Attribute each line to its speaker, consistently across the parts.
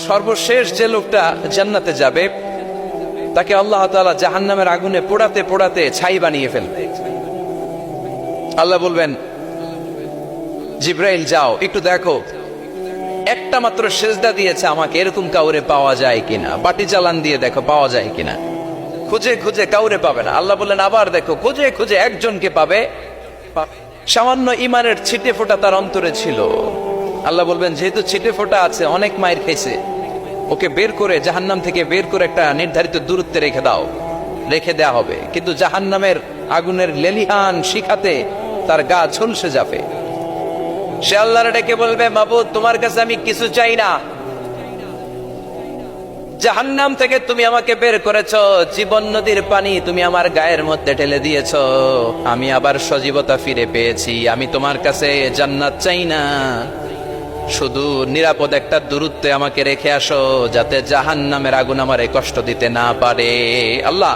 Speaker 1: সর্বশেষ যে লোকটা জান্নাতে যাবে তাকে আল্লাহ তাআলা জাহান্নামের আগুনে পোড়াতে পোড়াতে ছাই বানিয়ে ফেলবে। আল্লাহ বলবেন, জিব্রাইল যাও একটু দেখো, একটা মাত্র সেজদা দিয়েছে আমাকে, এরকম কাউরে পাওয়া যায় কিনা। বাটি চালান দিয়ে দেখো পাওয়া যায় কিনা। খুঁজে খুঁজে কাউরে পাবে না। আল্লাহ বললেন আবার দেখো, খুঁজে খুঁজে একজনকে পাবে। সামান্য ইমানের ছিটে ফোঁটা তার অন্তরে ছিল। আল্লাহ বলবেন, যেহেতু ছিটে ফোঁটা আছে, অনেক মায়ের খেয়েছে, ওকে বের করে জাহান্নাম থেকে বের করে একটা নির্ধারিত দূরত্বে রেখে দাও। রেখে দেয়া হবে, কিন্তু জাহান্নামের আগুনের লেলিহান শিখাতে তার গা ঝলসে যাবে। সে আল্লাহর ডেকে বলবে, মাবুদ তোমার কাছে আমি কিছু চাই না, জাহান্নাম থেকে তুমি আমাকে বের করেছো, জীবন নদীর পানি তুমি আমার গায়ের মধ্যে ঢেলে দিয়েছো, আমি আবার সজীবতা ফিরে পেয়েছি। আমি তোমার কাছে জান্নাত চাই না, শুধু নিরাপদ একটা দূরত্বে আমাকে রেখে আসো, যাতে জাহান্নামের আগুন আমারে কষ্ট দিতে না পারে। আল্লাহ,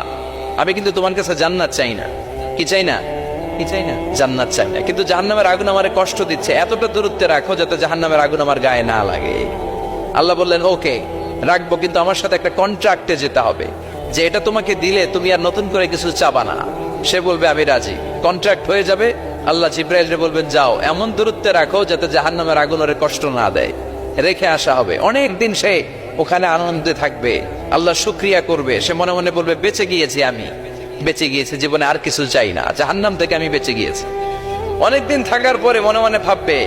Speaker 1: আমি কিন্তু তোমার কাছে জান্নাত চাই না। কি চাই না? কি চাই না? জান্নাত চাই না, কিন্তু জাহান্নামের আগুন আমারে কষ্ট দিচ্ছে, এতটা দূরত্বে রাখো যাতে জাহান্নামের আগুন আমার গায়ে না লাগে। আল্লাহ বললেন, ওকে রাখবো, কিন্তু আমার সাথে একটা কন্ট্রাক্টে যেতে হবে, যে এটা তোমাকে দিলে তুমি আর নতুন করে কিছু চাবা না। সে বলবে আমি রাজি, কন্ট্রাক্ট হয়ে যাবে। আল্লাহ জিব্রাইলকে বলবেন, যাও এমন দূরত্বে রাখো যাতে জাহান্নামের আগুন ওরে কষ্ট না দেয়। রেখে আসা হবে। অনেক দিন সে ওখানে আনন্দে থাকবে, আল্লাহ শুকরিয়া করবে। সে মনে মনে বলবে, বেঁচে গিয়েছি, আমি বেঁচে গিয়েছি, জীবনে আর কিছু চাই না, জাহান্নাম থেকে আমি বেঁচে গিয়েছি। অনেকদিন থাকার পরে মনে মনে ভাববে,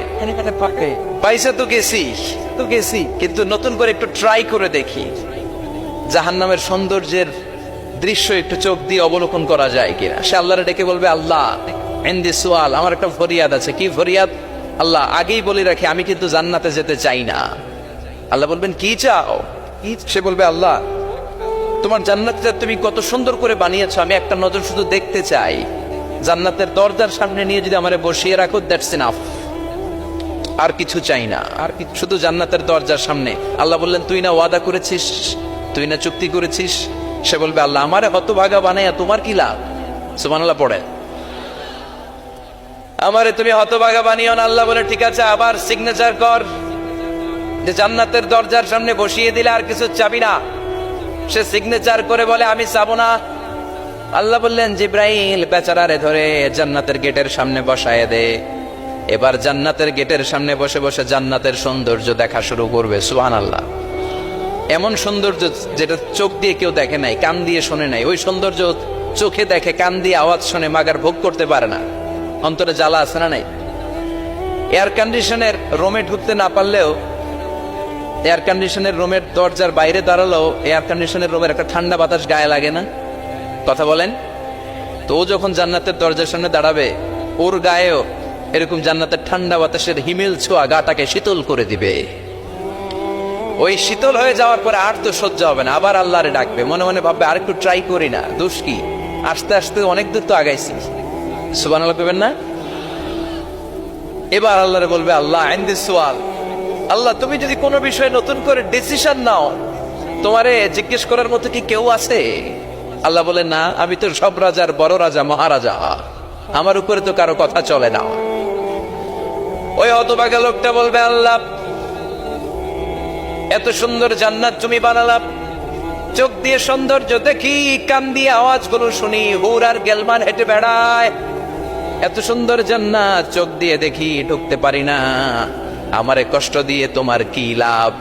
Speaker 1: পাইসা তো গেছি, কিন্তু নতুন করে একটু ট্রাই করে দেখি, জাহান্নামের সৌন্দর্যের দৃশ্য একটু চোখ দিয়ে অবলোকন করা যায় কিনা। সে আল্লাহরে ডেকে বলবে, আল্লাহ ইনদি সুয়াল, আমার একটা ফরিয়াদ আছে। কি ফরিয়াদ? আল্লাহ আগেই বলে রাখি, আমি কিন্তু জান্নাতে যেতে চাই না। আল্লাহ বলবেন, কি চাও? সে বলবে, আল্লাহ তোমার জান্নাতটা তুমি কত সুন্দর করে বানিয়েছো, আমি একটা নজর শুধু দেখতে চাই। জান্নাতের দরজার সামনে নিয়ে যদি আমারে বসিয়ে রাখো, দ্যাটস এনাফ, আর কিছু চাই না, আর শুধু জান্নাতের দরজার সামনে। আল্লাহ বললেন, তুই না ওয়াদা করেছিস, তুই না চুক্তি করেছিস। সে বলবে, আল্লাহ আমারে হতভাগা বানাইয়া তোমার কি লাভ? সুবহানাল্লাহ পড়ে, আমারে তুমি হতভাগা বানিও না। আল্লাহ বলে, ঠিক আছে, আবার সিগনেচার কর যে জান্নাতের দরজার সামনে বসিয়ে দিলে আর কিছু চাবি না। সে সিগনেচার করে বলে, আমি চাবো না। আল্লাহ বললেন, জিব্রাইল বেচারারে ধরে জান্নাতের গেটের সামনে বসায় দে। এবার জান্নাতের গেটের সামনে বসে বসে জান্নাতের সৌন্দর্য দেখা শুরু করবে। সুবহানাল্লাহ, এমন সৌন্দর্য যেটা চোখ দিয়ে কেউ দেখে নাই, কান দিয়ে শোনে নাই। ওই সৌন্দর্য চোখে দেখে, কান দিয়ে আওয়াজ শোনে, মাগার ভোগ করতে পারে না। অন্তরে জ্বালা আছে না নাই? এয়ার কন্ডিশনের রুমে ঢুকতে না পারলেও, এয়ার কন্ডিশনের রুমের দরজার বাইরে দাঁড়ালেও এয়ার কন্ডিশনের রুমের একটা ঠান্ডা বাতাস গায়ে লাগে না? কথা বলেন তো। ও যখন জান্নাতের দরজার সামনে দাঁড়াবে, ওর গায়েও এরকম জান্নাতের ঠান্ডা বাতাসের হিমেল ছোঁয়া গাটাকে শীতল করে দিবে। ওই শীতল হয়ে যাওয়ার পরে আর তো সহ্য হবে না, আবার আল্লাহরে ডাকবে। মনে মনে ভাববে, আর একটু ট্রাই করি না, দোষ কি, আস্তে আস্তে অনেক দূর তো আগাইছি। সুবহানাল্লাহ কইবেন না? এবার আল্লাহরে বলবে, আল্লাহ ইনদি সুয়াল, আল্লাহ তুমি যদি কোনো বিষয়ে নতুন করে ডিসিশন নাও, তোমারে জিজ্ঞেস করার মতো কি কেউ আছে? আল্লাহ বলে, না, আমি তো সব রাজার বড় রাজা, মহারাজা, আমার উপরে তো কারো কথা চলে না। ওই হতভাগা লোকটা বলবে, আল্লাহ এত সুন্দর জান্নাত তুমি বানালাম, চোখ দিয়ে সৌন্দর্য দেখি, কান দিয়ে আওয়াজগুলো শুনি, হুর আর গেলমান হেঁটে বেড়ায়, এত সুন্দর জান্নাত চোখ দিয়ে দেখি, ঢুকতে পারি না, আমারে কষ্ট দিয়ে তোমার কি লাভ?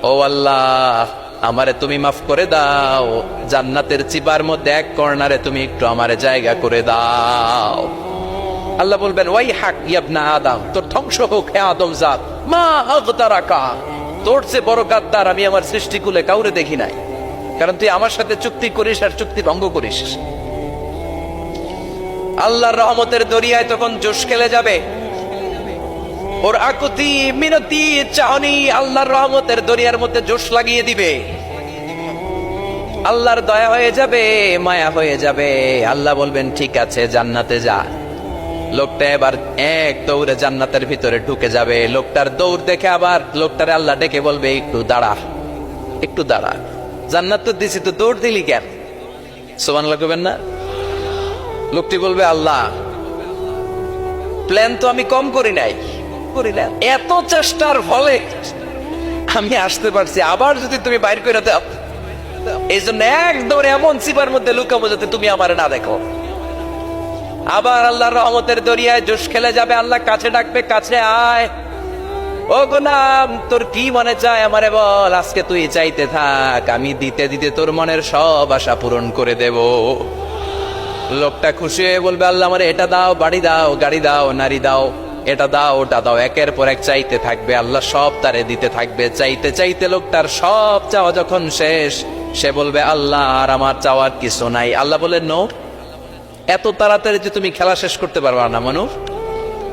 Speaker 1: ও আল্লাহ, আমারে তুমি মাফ করে দাও, জান্নাতের চিপার মধ্যে এক কর্নারে তুমি একটু আমারে জায়গা করে দাও। আল্লাহ বলবেন, ওয়াই হাক ইবনা আদম, তোর ধ্বংস হোক হে আদম জাত, মা আগতারাকা, তোর চেয়ে বড় গাদ্দার আমি আমার সৃষ্টিকুলে কাউরে দেখি নাই, কারণ তুই আমার সাথে চুক্তি করিস আর চুক্তি ভঙ্গ করিস। আল্লাহর রহমতের দরিয়ায় তখন জোশ খেলে যাবে। ওর আকুতি মিনতি চাহনি আল্লাহর রহমতের দরিয়ার মধ্যে জোশ লাগিয়ে দিবে। আল্লাহর দয়া হয়ে যাবে, মায়া হয়ে যাবে। আল্লাহ বলবেন, ঠিক আছে, জান্নাতে যা। লোকটা এবার এক দৌড়ে জান্নাতের ভিতরে ঢুকে যাবে। লোকটার দৌড় দেখে আবার লোকটারে আল্লাহ ডেকে বলবে, একটু দাঁড়া, একটু দাঁড়া, জান্নাত তো দিছি, তো দৌড় দিলি কেন? সুবহানাল্লাহ কইবেন না? লোকটি বলবে, আল্লাহ প্ল্যান তো আমি কম করি নাই, এত চেষ্টার ফলে আমি আসতে পারছি, আবার যদি তুমি বাইর করে দাও, এই জন্য একদম এমন চিপার মধ্যে লুকাবো যাতে তুমি আমার না দেখো। আবার আল্লাহর রহমতের দরিয়ায় জোশ খেলে যাবে, আল্লাহ কাছে ডাকবে, কাছে আয়, ও গোলাম তোর কি মনে চায় আমারে বল, আজকে তুই চাইতে থাক, আমি দিতে দিতে তোর মনের সব আশা পূরণ করে দেব। লোকটা খুশি হয়ে বলবে, আল্লাহ আমারে এটা দাও, বাড়ি দাও, গাড়ি দাও, নারী দাও, এটা দাও, ওটা দাও, একের পর এক চাইতে থাকবে, আল্লাহ সব তারে দিতে থাকবে। চাইতে চাইতে লোকটার সব চাওয়া যখন শেষ, সে বলবে, আল্লাহ আর আমার চাওয়ার কিছু নাই। আল্লাহ বলেন, নো, এত তাড়াতাড়ি যে তুমি খেলা শেষ করতে পারবা না মানুষ,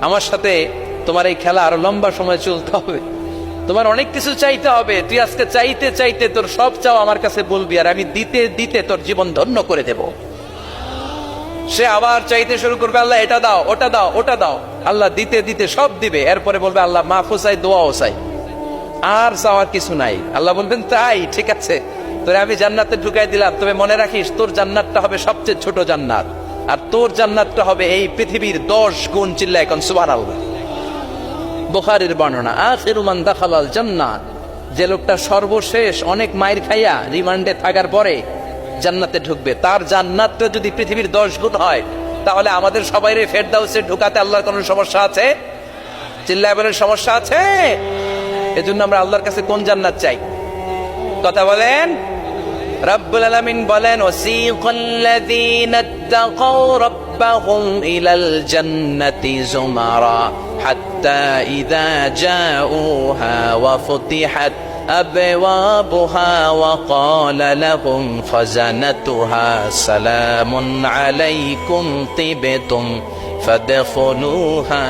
Speaker 1: আমার সাথে তোমার এই খেলা আরো লম্বা সময় চলতে হবে, তোমার অনেক কিছু চাইতে হবে। তুই আজকে চাইতে চাইতে তোর সব চাও আমার কাছে বলবি, আর আমি দিতে দিতে তোর জীবন ধন্য করে দেব। সে আবার চাইতে শুরু করবে, আল্লাহ এটা দাও, ওটা দাও, ওটা দাও, আল্লাহ দিতে দিতে সব দিবে। এরপরে বলবে, আল্লাহ মাফও চাই, দোয়াও চাই, আর চাওয়ার কিছু নাই। আল্লাহ বলবেন, তাই ঠিক আছে, তোরে আমি জান্নাতে ঢুকাই দিলাম, তবে মনে রাখিস তোর জান্নাতটা হবে সবচেয়ে ছোট জান্নাত, আর তোর জান্নাতটা হবে এই পৃথিবীর 10 গুণ। চিল্লায় এখন সুবহানাল্লাহ। বুখারীর বর্ণনা, আখিরু মান দাখালাল জান্নাত, যে লোকটা সর্বশেষ অনেক মাইর খাইয়া রিমান্ডে থাকার পরে জান্নাতে ঢুকবে, তার জান্নাতটা যদি পৃথিবীর 10 গুণ হয়, তাহলে আমাদের সবাইরে ফেরদাউসে ঢুকাতে আল্লাহর কোনো সমস্যা আছে? চিল্লায় বলেন, সমস্যা আছে? এজন্য আমরা আল্লাহর কাছে কোন জান্নাত চাই? কথা বলেন। রব্বুল আলামিন বলেন, ওয়াসিকাল্লাযীনা ইত্তাকাউ রাব্বাহুম ইলাল জান্নাতি যুমারা হাত্তা ইযা জাউহা ওয়া ফুতিহাত আবওয়াবুহা ওয়া ক্বালা লাহুম খাযানাতুহা সালামুন আলাইকুম তিবতুম ফাদখুলুহা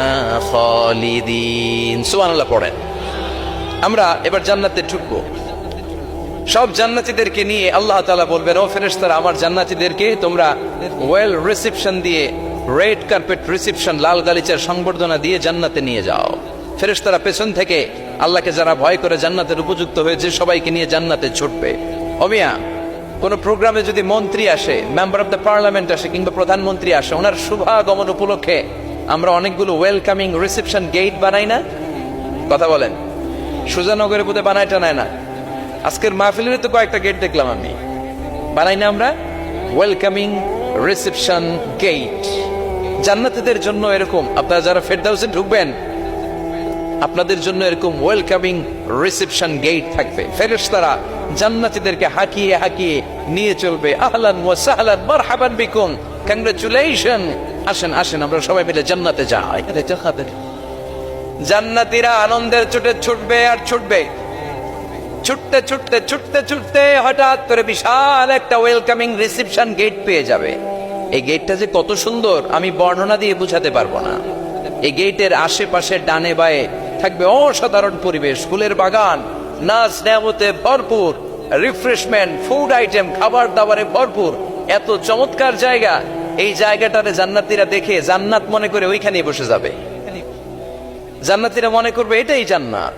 Speaker 1: খালিদিন। সুবহানাল্লাহ পড়েন। আমরা এবার জান্নাতে ঢুকবো। সব জান্নাতীদেরকে নিয়ে আল্লাহ তাআলা বলবেন, ও ফেরেশতারা, আমার জান্নাতীদেরকে তোমরা ওয়েল রিসেপশন দিয়ে, রেড কার্পেট রিসেপশন, লাল গালিচার সংবর্ধনা দিয়ে জান্নাতে নিয়ে যাও। ফেরেশতারা পেছন থেকে আল্লাহকে যারা ভয় করে জান্নাতের উপযুক্ত হয়েছে সবাইকে নিয়ে জান্নাতে ছুটবে। অমিয়া, কোন প্রোগ্রামে যদি মন্ত্রী আসে, মেম্বার অফ দ্য পার্লামেন্ট আসে, কিংবা প্রধানমন্ত্রী আসে, ওনার শুভাগমন উপলক্ষে আমরা অনেকগুলো ওয়েলকামিং রিসেপশন গেট বানাই না? কথা বলেন। সুজানগরের বোধহয় বানায় টানায় না, আজকের মাহফিলের তো কয়েকটা গেট দেখলাম আমি, বানাই না আমরা ওয়েলকামিং রিসেপশন গেট। জান্নাতীদের জন্য এরকম, আপনারা যারা ফেরদাউসে ঢুকবেন আপনাদের জন্য এরকম ওয়েলকামিং রিসেপশন গেট থাকবে। ফেরেশতারা জান্নাতীদেরকে হাঁকিয়ে হাঁকিয়ে নিয়ে চলবে, আহলান ওয়া সাহলান মারহাবান বিকুম, কংগ্রাচুলেশন, আসেন আসেন আমরা সবাই মিলে জান্নাতে যাই। জান্নাতীরা আনন্দের চোটে ছুটবে আর ছুটবে, ছুটতে ছুটতে ছুটতে ছুটতে হঠাৎ করে বিশাল একটা ওয়েলকামিং রিসেপশন গেট পেয়ে যাবে। এই গেটটা যে কত সুন্দর আমি বর্ণনা দিয়ে বোঝাতে পারবো না। এই গেটের আশেপাশে ডানে বায়ে থাকবে অসাধারণ পরিবেশ, ফুলের বাগান, নাচ নেয়ামতে ভরপুর, রিফ্রেশমেন্ট, ফুড আইটেম, খাবার দাবারে ভরপুর, এত চমৎকার জায়গা। এই জায়গাটারে জান্নাতীরা দেখে জান্নাত মনে করে ওইখানেই বসে যাবে। জান্নাতীরা মনে করবে এটাই জান্নাত,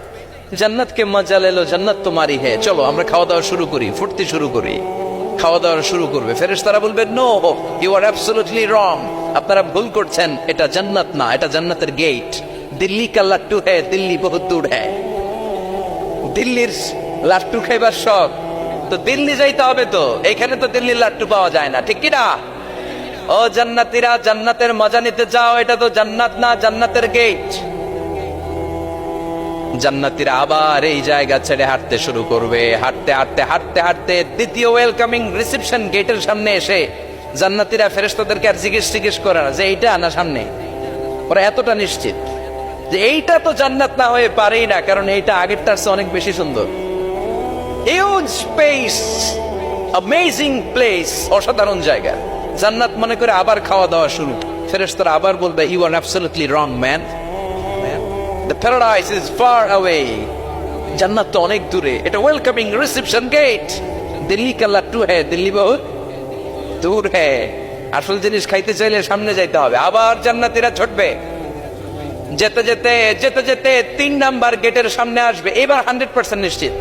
Speaker 1: জান্নাতকে মজা লেলো, জান্নাত তোমারই হে, চলো আমরা খাওয়া দাওয়া শুরু করি, ফুর্তি শুরু করি। খাওয়া দাওয়া শুরু করবে। ফেরেশতারা বলবে, no, you are absolutely wrong, আপনারা ভুল করছেন, এটা জান্নাত না, এটা জান্নাতের গেট। দিল্লি কা লাট্টু হ্যায়, দিল্লি বহুত দূর হ্যায়। দিল্লির লাট্টু খাইবার শখ তো দিল্লি যাইতে হবে, তো এইখানে তো দিল্লির লাট্টু পাওয়া যায় না, ঠিক কিনা? ও জান্নাতীরা, জান্নাতের মজা নিতে যাও, এটা তো জান্নাত না, জান্নাতের গেট। জান্নাতীরা আবার এই জায়গা ছেড়ে হাঁটতে শুরু করবে। হাঁটতে হাঁটতে হাঁটতে হাঁটতে দ্বিতীয় ওয়েলকামিং রিসেপশন গেটের সামনে এসে জান্নাতীরা ফেরেশতাদেরকে আর জিজ্ঞেস করে না যে এইটা না সামনে, ওরা এতটা নিশ্চিত যে এইটা তো জান্নাত না হয়ে পারেই না, কারণ এইটা আগেরটার চেয়ে অনেক বেশি সুন্দর। হিউজ স্পেস, অ্যামেজিং প্লেস, অসাধারণ জায়গা। জান্নাত মনে করে আবার খাওয়া দাওয়া শুরু। ফেরেশতারা আবার বলবে, you are absolutely wrong man, the paradise is far away, জান্নাত তো অনেক দূরে, এটা ওয়েলকামিং রিসেপশন গেট। দিল্লি কা লাট্টু হ্যায়, দিল্লি বহুত দূর হ্যায়। আসল জিনিস খাইতে চাইলে সামনে যাইতে হবে। আবার জান্নাতীরা ছুটবে, যেতে যেতে যেতে যেতে 3 নাম্বার গেটের সামনে আসবে। এবার 100% নিশ্চিত,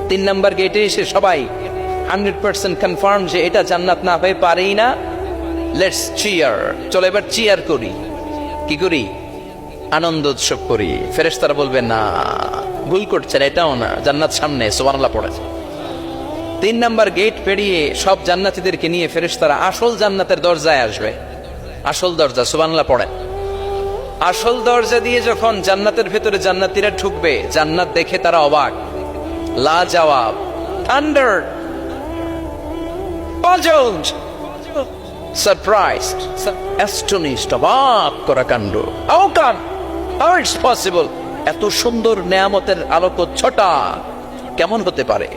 Speaker 1: 3 নাম্বার গেটে এসে সবাই 100% কনফার্ম যে এটা জান্নাত না হয়ে পারেই না। লেটস চিয়ার, চলো এবার চিয়ার করি। কি করি? আনন্দ উৎসব করি। ফেরেশতারা বলবে না, ভুল করছেন, এটাও না, জান্নাত সামনে, সুবহানাল্লাহ পড়ে। 3 নাম্বার গেট পেরিয়ে সব জান্নাতীদেরকে নিয়ে ফেরেশতারা আসল জান্নাতের দরজায় আসবে। আসল দরজা, সুবহানাল্লাহ পড়ে। আসল দরজা দিয়ে যখন জান্নাতের ভেতরে জান্নাতীরা ঢুকবে, জান্নাত দেখে তারা অবাক, লা জবাব, থান্ডার, puzzled, surprised, astonished, অবাক করা কাণ্ড। How come? How it's possible? এত সুন্দর নেয়ামতের আলোকচ্ছটা কেমন হতে পারে?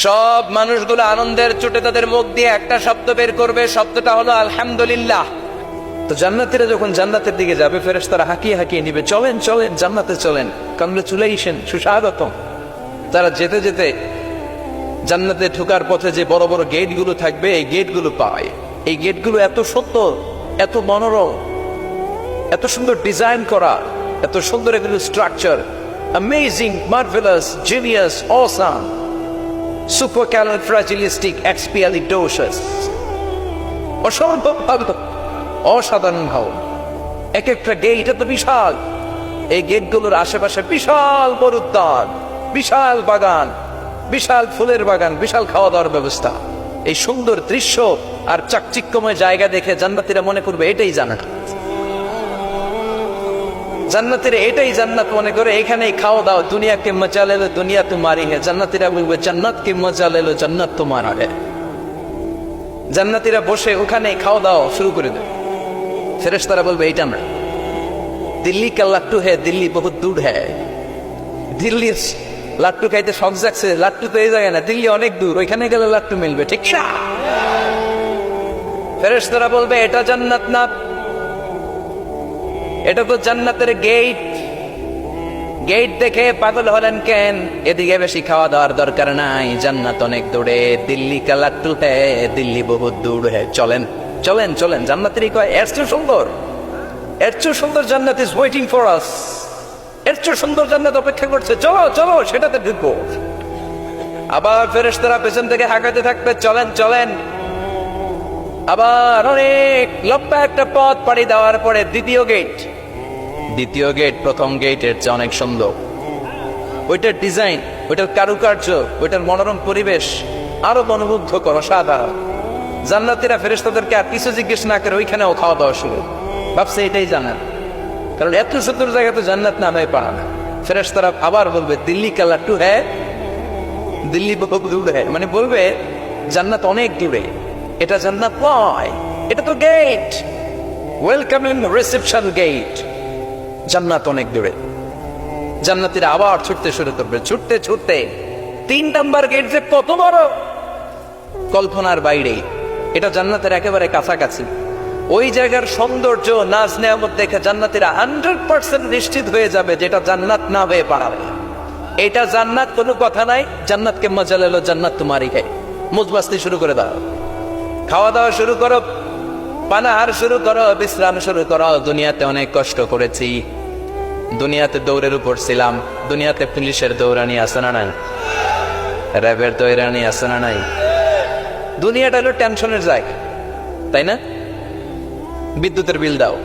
Speaker 1: সব মানুষগুলো আনন্দের চোটে তাদের মুখ দিয়ে একটা শব্দ বের করবে, শব্দটা হলো আলহামদুলিল্লাহ। তো জান্নাতীরা যখন জান্নাতের দিকে যাবে, ফেরেশতারা হাঁকিয়ে হাঁকিয়ে নিবে, চলেন চলেন জান্নাতে চলেন, কংগ্রেচুলেশন, সুস্বাগতম। তারা যেতে যেতে জান্নাতে ঢোকার পথে যে বড় বড় গেটগুলো থাকবে, এই গেটগুলো পায়। এই গেটগুলো এত সুন্দর, এত মনোরম, এত সুন্দর ডিজাইন করা, এত সুন্দর এগুলো structure, amazing, marvellous, genius, awesome, supercalifragilisticexpialidocious, অসম্ভব ভালো, অসাধারণ ভালো। এক একটা গেট এত বিশাল। এই গেটগুলোর আশেপাশে বিশাল বড় উদ্যান, বিশাল বাগান, বিশাল ফুলের বাগান, বিশাল খাওয়া দাওয়ার ব্যবস্থা। এই সুন্দর দৃশ্য আর চাকচিক্যময় জায়গা দেখে জান্নাতীরা মনে করবে এটাই জান্নাত। জান্নাতীরা এটাই জান্নাত মনে করে, এখানেই খাওয়া দাওয়া। দুনিয়া কে মজা লেলো দুনিয়া তোমারি হে। জান্নাতীরা বলবে জান্নাত কে মজা লেলো জান্নাত তোমারা হে। জান্নাতীরা বসে ওখানেই খাওয়া দাওয়া শুরু করে দেবে। ফেরেশতারা বলবে এইটা আমরা, দিল্লি কা লাট্টু হে, দিল্লি বহুত দূর হে। দিল্লি লাট্টু খাইতে শখ জাগছে, লাট্টু তো এই জায়গায় না, দিল্লি অনেক দূর, ওইখানে গেলে লাট্টু মিলবে, ঠিক না? ফেরেশতারা বলবে এটা জান্নাত না, এটা তো জান্নাতের গেট। গেট দেখে পাগল হলেন কেন? এদিকে বেশি খাওয়া দাওয়ার দরকার নাই, জান্নাত অনেক দূরে। দিল্লি কা লাট্টু হে, দিল্লি বহুত দূর হে। চলেন চলেন চলেন। জান্নাতেরই কয় এর চেয়ে সুন্দর, এর চেয়ে সুন্দর জান্নাত ইজ ওয়েটিং ফর আস। এর চেয়ে সুন্দর জান্নাত অপেক্ষা করছে, চলো চলো সেটাতে ঢুকবো। আবার ফেরেশতারা পেছন থেকে হাঁকাতে থাকবে, চলেন চলেন। আবার অনেক লম্বা একটা পথ পাড়ি দেওয়ার পরে দ্বিতীয় গেট। দ্বিতীয় গেট প্রথম গেটের চেয়ে অনেক সুন্দর। ওইটার ডিজাইন, ওইটার কারুকার্য, ওইটার মনোরম পরিবেশ আরো মনোমুগ্ধকর, অসাধারণ। জান্নাতীরা ফেরেশতাদেরকে আর কিছু জিজ্ঞেস না করে ওইখানেও খাওয়া দাওয়া শুরু। ভাবছে এটাই জান্নাত, কারণ এত সুন্দর জায়গা তো জান্নাত নামে পারে না। ফেরেশতারা আবার বলবে দিল্লি কা লাট্টু হ্যাঁ, দিল্লি বহুত দূর হ্যাঁ, মানে বলবে জান্নাত অনেক দূরে, এটা জান্নাত নয়, এটা তো গেট, ওয়েলকামিং রিসেপশন গেট। জান্নাত অনেক দূরে। জান্নাতীরা আবার ছুটতে শুরু করবে, ছুটতে ছুটতে 3 নাম্বার গেট যে কত বড়, কল্পনার বাইরে। এটা জান্নাতের একেবারে কাছাকাছি। ওই জায়গার সৌন্দর্য, নাজ নেয়ামত দেখে জান্নাতীরা 100% নিশ্চিত হয়ে যাবে যেটা জান্নাত না হয়ে পারে। এটা জান্নাত, কোনো কথা নাই। জান্নাতকে মজা লেলো জান্নাত তোমারই হে। মুজবাস্তি শুরু করে দাও, খাওয়া দাওয়া শুরু করো, পানাহার শুরু করো, বিশ্রাম শুরু করো। দুনিয়াতে অনেক কষ্ট করেছি, দুনিয়াতে দৌড়ের উপর ছিলাম, দুনিয়াতে পুলিশের দৌড়ানি আছে না নাই, র্যাবের দৌড়ানি আছে না নাই। দুনিয়াটা হলো টেনশনের জায়গা, তাই না? বিদ্যুতের বিল দাও,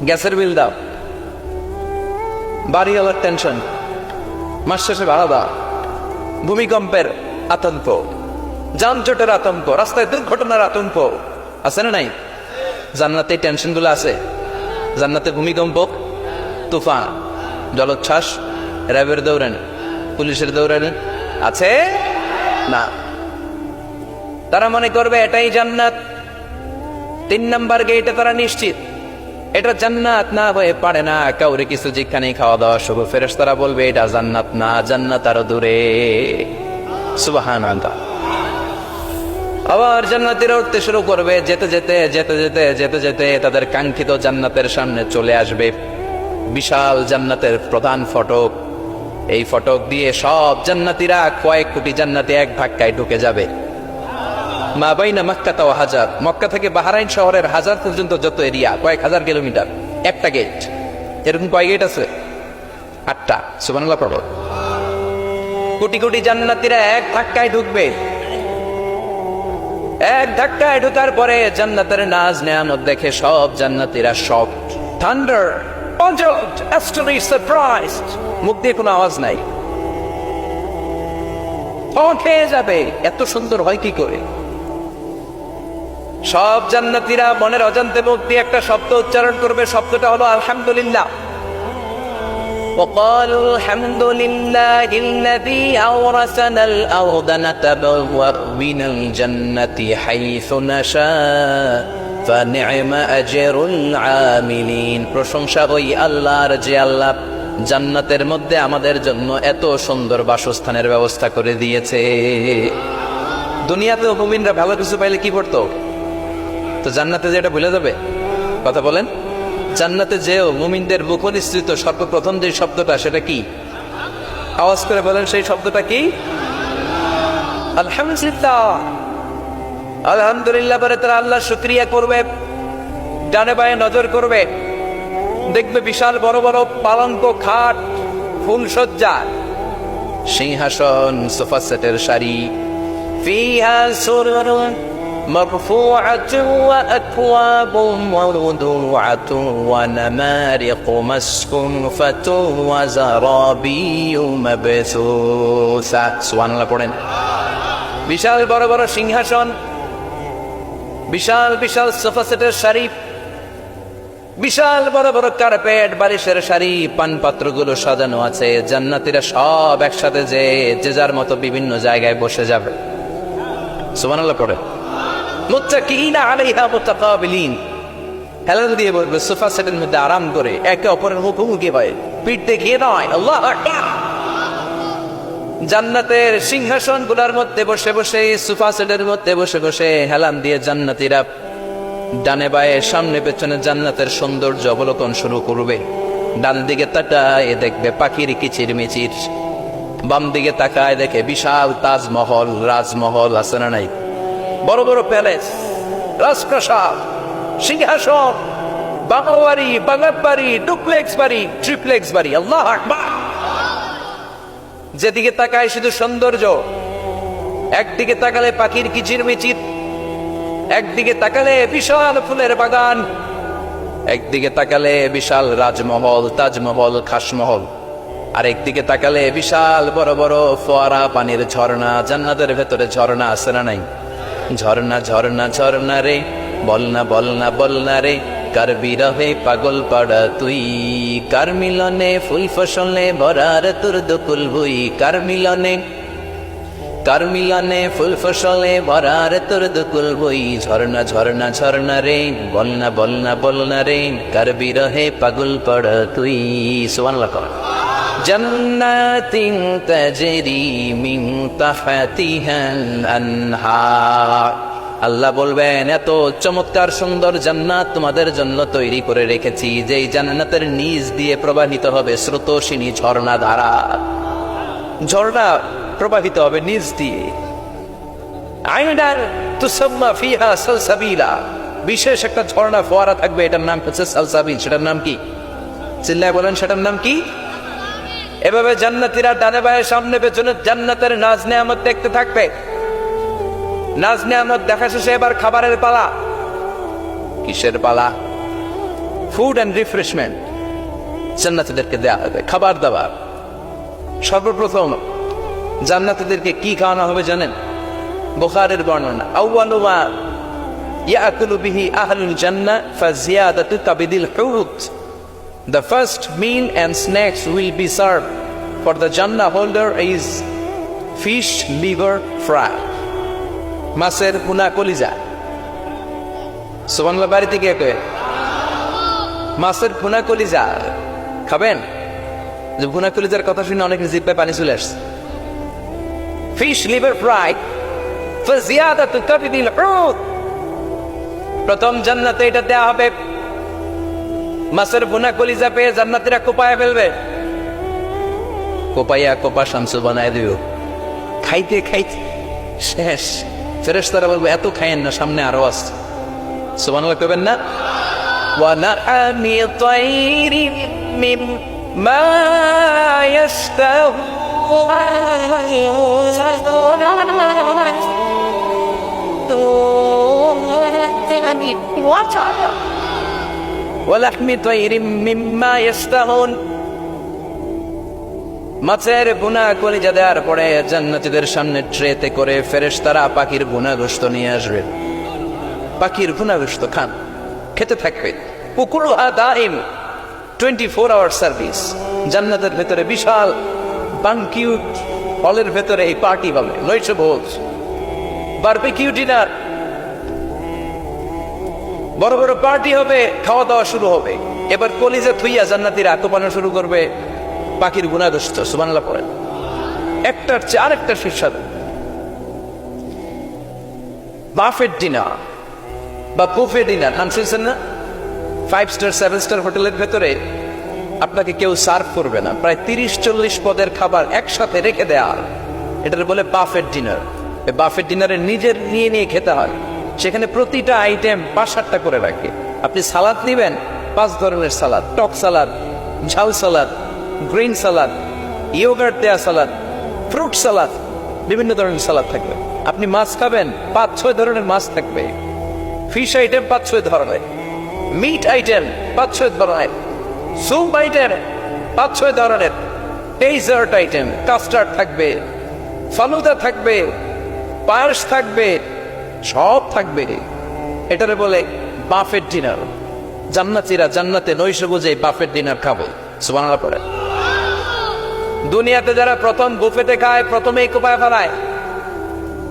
Speaker 1: গ্যাসের বিল দাও, বাড়িওয়ালার টেনশন, মাস শেষে ভাড়া দাও, ভূমিকম্পের আতঙ্ক, যানজটের আতঙ্ক, রাস্তায় দুর্ঘটনার আতঙ্ক আছে না নাই? জান্নাতে টেনশন গুলো আছে। জান্নাতে ভূমিকম্প, তুফান, জলোচ্ছ্বাস, র্যাবের দৌড়ানি, পুলিশের দৌড়ানি আছে না। তারা মনে করবে এটাই জান্নাত। 3 নাম্বার গেটে তারা নিশ্চিত এটা জান্নাত না হয়ে পারে না। কাউরে কিছু যেখানে খাওয়া দাওয়া শুরু। ফেরেশতারা বলবে এটা জান্নাত না, জান্নাত আরো দূরে। সুবহানাল্লাহ। আবার জান্নাতীরা উঠতে শুরু করবে, যেতে যেতে যেতে যেতে যেতে যেতে তাদের কাঙ্ক্ষিত জান্নাতের সামনে চলে আসবে। বিশাল জান্নাতের প্রধান ফটক। এই ফটক দিয়ে সব জান্নাতীরা, কয়েক কোটি জান্নাতি এক ধাক্কায় ঢুকে যাবে। মা বাইনা মক্কা ওয়া হাজার, মক্কা থেকে বাহরাইন শহরের হাজার পর্যন্ত যত এরিয়া, কয়েক হাজার কিলোমিটার, একটা গেট। এরকম কয় গেট আছে? 8টা। সুবহানাল্লাহ পড়ো। কোটি কোটি জান্নাতীরা এক ধাক্কায় ঢুকবে। এক ধাক্কায় ঢোকার পরে জান্নাতের নাজ নেয়ামত দেখে সব জান্নাতীরা শক, থান্ডার, puzzled, astonished, surprised, মুখ দিয়ে কোনো আওয়াজ নাই, খেয়ে যাবে, এত সুন্দর হয় কি করে? সব জান্নাতীরা মনের অজান্তে মুখ দিয়ে একটা শব্দ উচ্চারণ করবে, শব্দটা হলো আলহামদুলিল্লাহ। وقالوا الحمد لله الذي أورثنا الأرض نتبوأ من الجنة حيث نشاء فنعم أجر العاملين। প্রশংসা ওই আল্লাহর যে আল্লাহ জান্নাতের মধ্যে আমাদের জন্য এত সুন্দর বাসস্থানের ব্যবস্থা করে দিয়েছে। দুনিয়াতেও মুমিনরা ভালো কিছু পাইলে কি করতো? তো জান্নাতে যে এটা ভুলে যাবে? কথা বলেন। জান্নাতে যেও মুমিনদের মুখনিসৃত সর্বপ্রথম যে শব্দটা, সেটা কি? আওয়াজ করে বলেন, সেই শব্দটা কি? আলহামদুলিল্লাহ। আলহামদুলিল্লাহ পরে তারা আল্লাহ শুকরিয়া করবে, ডানে বায়ে নজর করবে, দেখবে বিশাল বড় বড় পালঙ্ক, খাট, ফুলসজ্জা, সিংহাসন, সোফা সেটের সারি, ফিহা সুরুরুন মারফুআতুন ওয়া আকওয়াবুন মাওদুআতুন ওয়া নামারিকু মাসকুফাতুন ওয়া যারাবিয়্যু মাবসুসা। সুবহানাল্লাহ পড়েন। বিশাল বড় বড় সিংহাসন, বিশাল বিশাল সোফা সেটের সারি, বিশাল বড় বড় কার্পেট, বালিশের সারি, পানপাত্রগুলো সাজানো আছে। জান্নাতীরা সব একসাথে যে যার মতো বিভিন্ন জায়গায় বসে যাবে। সুবহানাল্লাহ পড়ে। মুত্তাকিনা আলাইহা মুতাকাবিলিন, হেলান দিয়ে বসবে সোফা সেটের মধ্যে আরাম করে, একে অপরের মুখোমুখি হয়, পিঠ দেখিয়ে নয়। আল্লাহু আকবার। জান্নাতের সিংহাসন গুলার মধ্যে বসে বসে, সোফা সেটের মধ্যে বসে বসে হেলান দিয়ে জান্নাতীরা ডানে বায়ে সামনে পেছনে জান্নাতের সৌন্দর্য অবলোকন শুরু করবে। ডান দিকে তাকায় দেখবে পাখির কিচির মিচির, বাম দিকে তাকায় দেখে বিশাল তাজমহল, রাজমহল আছে না নাই? বড় বড় প্যালেস, রাজপ্রাসাদ, সিংহাসন, বাংলা বাড়ি, বাগান বাড়ি, ডুপ্লেক্স বাড়ি, ট্রিপ্লেক্স বাড়ি। আল্লাহু আকবার। যেদিকে তাকায় শুধু সৌন্দর্য। একদিকে তাকালে পাখির কিচির মিচির, একদিকে তাকালে বিশাল ফুলের বাগান, একদিকে তাকালে বিশাল রাজমহল, তাজমহল, খাসমহল, আর একদিকে তাকালে বিশাল বড় বড় ফোয়ারা, পানির ঝর্ণা। জান্নাতের ভেতরে ঝর্ণা আছে না নাই? ঝর্ণা ঝর্ণা ঝর্ণা রে, বলনা বলনা বলনা রে, কার বিরহে পাগল পাড়া তুই, কার মিলনে ফুল ফসলে ভরার তোর দুকুল ভুই, কার মিলনে ফুল ফসলে ভরার তোর দুকুল বই। ঝর্ণা ঝর্ণা ঝর্ণা রে, বলনা বলনা বলনা রে, কার বিরহে পাগল পড়া তুই। সুবহানাল্লাহ। জান্নাতিন তাজরি মিন তাহতিহাল আনহার। আল্লাহ বলবেন, এত চমৎকার সুন্দর জান্নাত তোমাদের জন্য তৈরি করে রেখেছি, যেই জান্নাতের নিচ দিয়ে প্রবাহিত হবে স্রোতস্বিনী ঝর্ণা ধারা। ঝর্ণা প্রবাহিত হবে নিচ দিয়ে। আইনার তুসাম্মা ফিহা সালসাবিলা, বিশেষ একটা ঝর্ণা ফোয়ারা থাকবে, এটার নাম হচ্ছে সালসাবিল। সেটার নাম কি? চিল্লায় বলেন, সেটার নাম কি? এভাবে জান্নাতীরা ডানে বায়ে সামনে পেছনে জান্নাতের নাজ নেয়ামত দেখতে থাকবে। নাজ নেয়ামত দেখা শেষে এবার খাবারের পালা। কিসের পালা? ফুড অ্যান্ড রিফ্রেশমেন্ট জান্নাতীদেরকে দেয়া হবে, খাবার দাবার। সর্বপ্রথম জান্নাতীদেরকে কি খাওয়ানো হবে জানেন? বুখারীর বর্ণনা, আউয়ালু মা ইয়াকুলু বিহি আহলুল জান্নাহ ফাজিয়াদাতু কাবিদিল হুত। The first meal and snacks will be served for the Jannah holder is fish liver fry, মাছের ভুনা কলিজা। সুবহানাল্লাহ। বাড়িতে গিয়ে কয়ে মাছের ভুনা কলিজা খাবেন? যে ভুনা কলিজার কথা শুনে অনেকের জিহ্বায় পানি চলে আসছে। ফিশ লিভার ফ্রাই ফাজিয়াদাতু কাবিদিল হুত, প্রথম জান্নাতে এটা দেয়া হবে। মাছের ভুনা কলিজা পেয়ে জান্নাতীরা কোপায় ফেলবে, কোপাইয়া কোপা শামসু বানায় দিও। খাইতে খাইতে শেষ। ফেরেশতারা বলবে, এত খাইয়েন না, সামনে আরো আছে। সুবহানাল্লাহ কইবেন না? ওয়া নাআমি তাইরিন মিম্মা ইয়াশতাহুন। ওয়া লাহমি তায়রিম মিম্মা ইশতাহুন। মাছের ভুনা কলিজা দেওয়ার পরে জান্নাতীদের সামনে ট্রেতে করে ফেরেশতারা পাখির ভুনা গোশত নিয়ে আসবে। পাখির ভুনা গোশত খান, খেতে থাকবে। উকুলুহা দাইম, 24 আওয়ার সার্ভিস। জান্নাতের ভেতরে বিশাল বানকিউট হলের ভেতরে এই পার্টি হবে, নয়শো ভোজ, বারবিকিউ ডিনার, বড় বড় পার্টি হবে, খাওয়া দাওয়া শুরু হবে। এবার কলিজা থুইয়া জান্নাতীরা আত্মপানা শুরু করবে পাখির গুনাহগ্রস্ত। সুবহানাল্লাহ পড়েন। একটার চেয়ে আরেকটা সুস্বাদু। বাফেট ডিনার বা বুফে ডিনার শুনছেন না? 5 স্টার 7 স্টার হোটেলের ভেতরে আপনাকে কেউ সার্ভ করবে না, প্রায় 30-40 পদের খাবার একসাথে রেখে দেয়া। এটার বলে বাফেট ডিনার। এই বাফেট ডিনারে নিজের নিয়ে নিয়ে খেতে হয়। সেখানে প্রতিটা আইটেম 5-7টা করে রাখে। আপনি সালাদ নিবেন, 5 ধরনের সালাদ, টক সালাদ, ঝাল সালাদ, গ্রিন সালাদ, ইয়োগার্ট দেয়া সালাদ, ফ্রুট সালাদ, বিভিন্ন ধরনের সালাদ থাকবে। আপনি মাছ খাবেন, 5-6 ধরনের মাছ থাকবে। ফিশ আইটেম 5-6 ধরনের, মিট আইটেম 5-6 ধরনের, স্যুপ আইটেম 5-6 ধরনের, ডেজার্ট আইটেম, কাস্টার্ড থাকবে, ফালুদা থাকবে, পায়েস থাকবে, সব থাকবে। এটারে বলে বাফেট ডিনার। জান্নাতীরা জান্নাতে নৈশো বুঝে বাফেট ডিনার খাবে। সুবহানাল্লাহ পড়ে। দুনিয়াতে যারা প্রথম বুফেতে খায়, প্রথমেই কোপায় ফেলায়,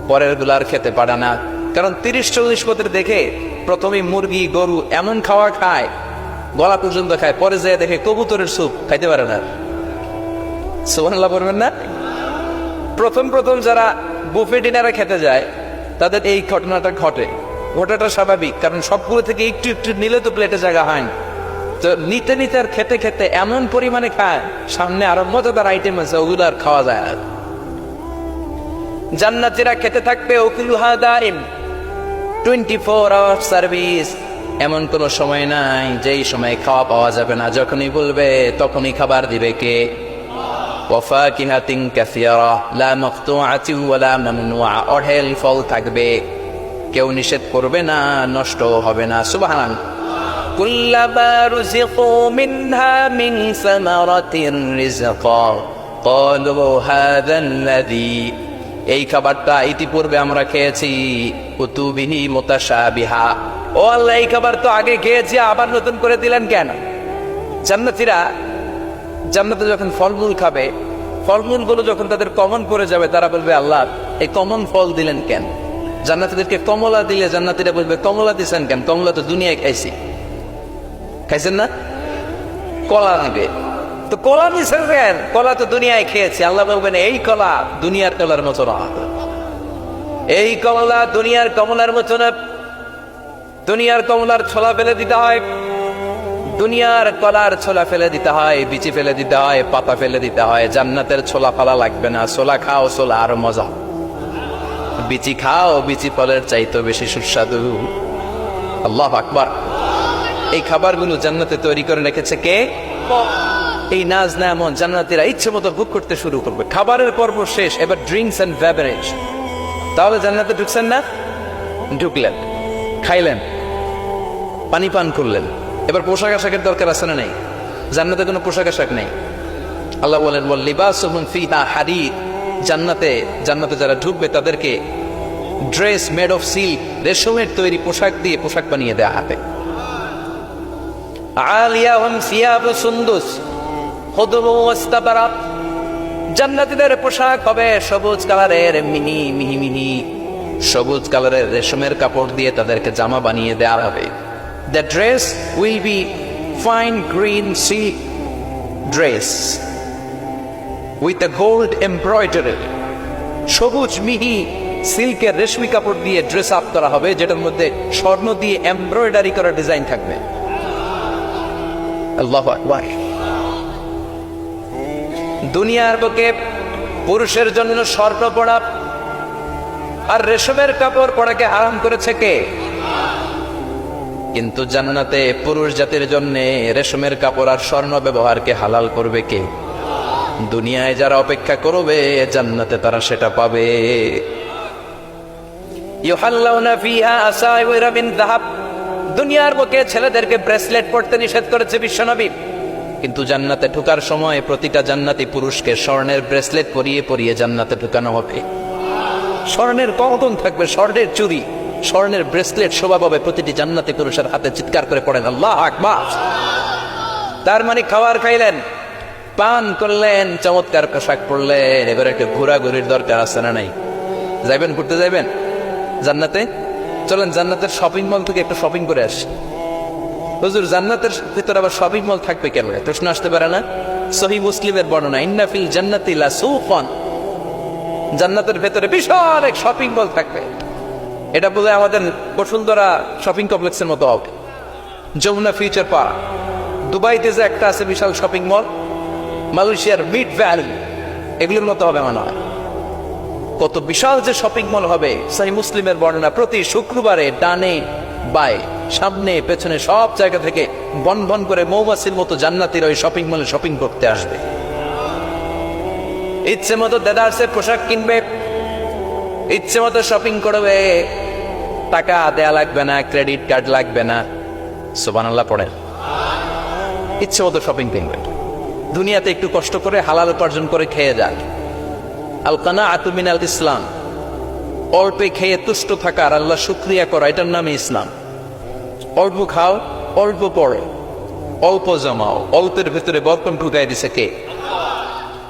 Speaker 1: পরের গুলো আর খেতে পারে না। কারণ 30-40 পদের দেখে প্রথমে মুরগি গরু এমন খাওয়া খায়, গলা পর্যন্ত খায়, পরে যেয়ে দেখে কবুতরের স্যুপ খাইতে পারে না। সুবহানাল্লাহ পড়বেন না? প্রথম প্রথম যারা বুফে ডিনারে খেতে যায় তাদের এই ঘটনাটা ঘটে। ঘটাটা স্বাভাবিক, কারণ সবগুলো থেকে একটু একটু নিলে তো প্লেটে জায়গা হয় না। তো নিতে নিতে আর খেতে খেতে এমন পরিমাণে খায়, সামনে আরো মজাদার আইটেম আছে, ওগুলো আর খাওয়া যায় না। জান্নাতীরা খেতে থাকবে উকুলুহা দাইম, 24 আওয়ার সার্ভিস। এমন কোন সময় নাই যেই সময় খাওয়া পাওয়া যাবে না। যখনই বলবে তখনই খাবার দিবে কে? ওয়াফাকিহাতিন কাসীরা লা মাকতুআতিন ওয়ালা মামনুআ। অঢেল ফল থাকবে, কেউ নিষেধ করবে না, নষ্ট হবে না। সুবহানাল্লাহ। কুল্লামা রুযিকু মিনহা মিন সামারাতির রিজকা ক্বালু হাযাল্লাযী। এই খাবারটা ইতিপূর্বে আমরা খেয়েছি, কুতুবিহি মুতাশাবিহা। ও আল্লাহ, এই খাবার তো আগে খেয়েছি, আবার নতুন করে দিলেন কেন? জান্নাতীরা জান্নাতে যখন ফলমূল খাবে, ফলমূলগুলো যখন তাদের কমন পড়ে যাবে, তারা বলবে আল্লাহ এই কমন ফল দিলেন কেন? জান্নাতীদেরকে কমলা দিলে জান্নাতীরা বলবে কমলা দিছেন কেন? কমলা তো দুনিয়ায় খাইছি। খাইছেন না? কলা নেবে তো কলা দিছেন কেন? কলা তো দুনিয়ায় খেয়েছি। আল্লাহ বলবেন এই কলা দুনিয়ার কলার মতো না, এই কমলা দুনিয়ার কমলার মতো না। দুনিয়ার কমলার ছোলা ফেলে দিতে হয়, দুনিয়ার কলার ছোলা ফেলে দিতে হয়, বিচি ফেলে দিতে হয়, পাতা ফেলে দিতে হয়। জান্নাতের ছোলা ফালা লাগবে না। ছোলা খাও, ছোলা আরো মজা। বিচি খাও, বিচি ফলের চাইতে বেশি সুস্বাদু। আল্লাহু আকবার। এই খাবারগুলো জান্নাতে তৈরি করে রেখেছে কে? এই নাজ নেয়ামত জান্নাতীরা ইচ্ছে মতো ভোগ করতে শুরু করবে। খাবারের পর্ব শেষ, এবার ড্রিঙ্কস এন্ড বেভারেজ। তাহলে জান্নাতে ঢুকছেন না? ঢুকলেন, খাইলেন, পানি পান করলেন। এবার পোশাক আশাকের দরকার আছে না নেই? জান্নাতে কোনো পোশাক আশাক নেই। আল্লাহ বলেন ওয়াল লিবাসুহুম ফিহা হারির। জান্নাতে যারা ঢুকবে তাদেরকে ড্রেস মেড অফ সিল্ক, রেশমের তৈরি পোশাক দিয়ে পোশাক বানিয়ে দেয়া হবে। আলিয়াহুম সিয়াবু সুন্দুস খুদরু ওয়াস্তাবরাক। জান্নাতীদের পোশাক হবে সবুজ কালারের, মিহি মিহি মিহি সবুজ কালারের রেশমের কাপড় দিয়ে তাদেরকে জামা বানিয়ে দেওয়া হবে। The dress will be fine green silk dress with a gold embroidery. সবুজ মিহি সিল্কের রেশমি কাপড় দিয়ে ড্রেস আপ করা হবে, যেটার মধ্যে স্বর্ণ দিয়ে এমব্রয়ডারি করা ডিজাইন থাকবে। আল্লাহু আকবার। দুনিয়ার বুকে পুরুষের জন্য স্বর্ণ পরা আর রেশমের কাপড় পরাকে হারাম করেছে কে? কিন্তু জান্নাতে পুরুষ জাতির জন্য রেশমের কাপড় আর স্বর্ণ ব্যবহারকে হালাল করবে কে? দুনিয়ায় যারা অপেক্ষা করবে, জান্নাতে তারা সেটা পাবে। ইউহাল্লাউনা ফিহা আসাইওয়ারা মিন যাহাব। দুনিয়ার বুকে ছেলেদেরকে ব্রেসলেট পরতে নিষেধ করেছে বিশ্বনবী, কিন্তু জান্নাতে ঢোকার সময় প্রতিটা জান্নাতি পুরুষকে স্বর্ণের ব্রেসলেট পরিয়ে পরিয়ে জান্নাতে ঢুকানো হবে। স্বর্ণের কঙ্কন থাকবে, স্বর্ণের চুড়ি, স্বর্ণের ব্রেসলেট শোভা পাবে প্রতিটি জান্নাতি পুরুষের হাতে। চিৎকার করে পড়েন আল্লাহ আকবার। তার মানে খাবার খাইলেন, পান করলেন, চমৎকার পোশাক পরলেন, এবার একটা ঘোরাঘুরির দরকার আছে না নাই? যাইবেন, ঘুরতে যাইবেন জান্নাতে? চলেন জান্নাতের শপিং মল থেকে একটু শপিং করে আসি। হুজুর জান্নাতের ভিতরে আবার শপিং মল থাকবে কেন? প্রশ্ন আসতে পারে না? সহিহ মুসলিমের বর্ণনা, ইন্না ফিল জান্নাতি লাসুকান, জান্নাতের ভেতরে বিশাল এক শপিং মল থাকবে। এটা বলে আমাদের বসুন্ধরা শপিং কমপ্লেক্সের মতো হবে, যমুনা ফিউচার পার্ক। দুবাইতে যে একটা আছে বিশাল শপিং মল, মালয়েশিয়ার মিড ভ্যালি, এগুলোর মতো হবে মনে হয়। কত বিশাল যে শপিং মল হবে। সহিহ মুসলিমের বর্ণনা, প্রতি শুক্রবারে ডানে বায়ে সামনে পেছনে সব জায়গা থেকে বন বন করে মৌমাছির মতো জান্নাতীরা ওই শপিং মলে শপিং করতে আসবে। ইচ্ছে মতো দেদারসে পোশাক কিনবে, ইচ্ছে মতো শপিং করবে, টাকা দেয়া লাগবে না, ক্রেডিট কার্ড লাগবে না। সুবহানাল্লাহ পড়েন। ইচ্ছে মতো শপিং কিনবে। দুনিয়াতে একটু কষ্ট করে হালাল উপার্জন করে খেয়ে যান। আল কানাআতু মিনাল ইসলাম, অল্পে খেয়ে তুষ্ট থাকার, আল্লাহ শুকরিয়া করা, এটার নামে ইসলাম। অল্প খাও, অল্প পড়ো, অল্প জমাও, অল্পের ভেতরে বরকত ঢুকাই দিছে কে?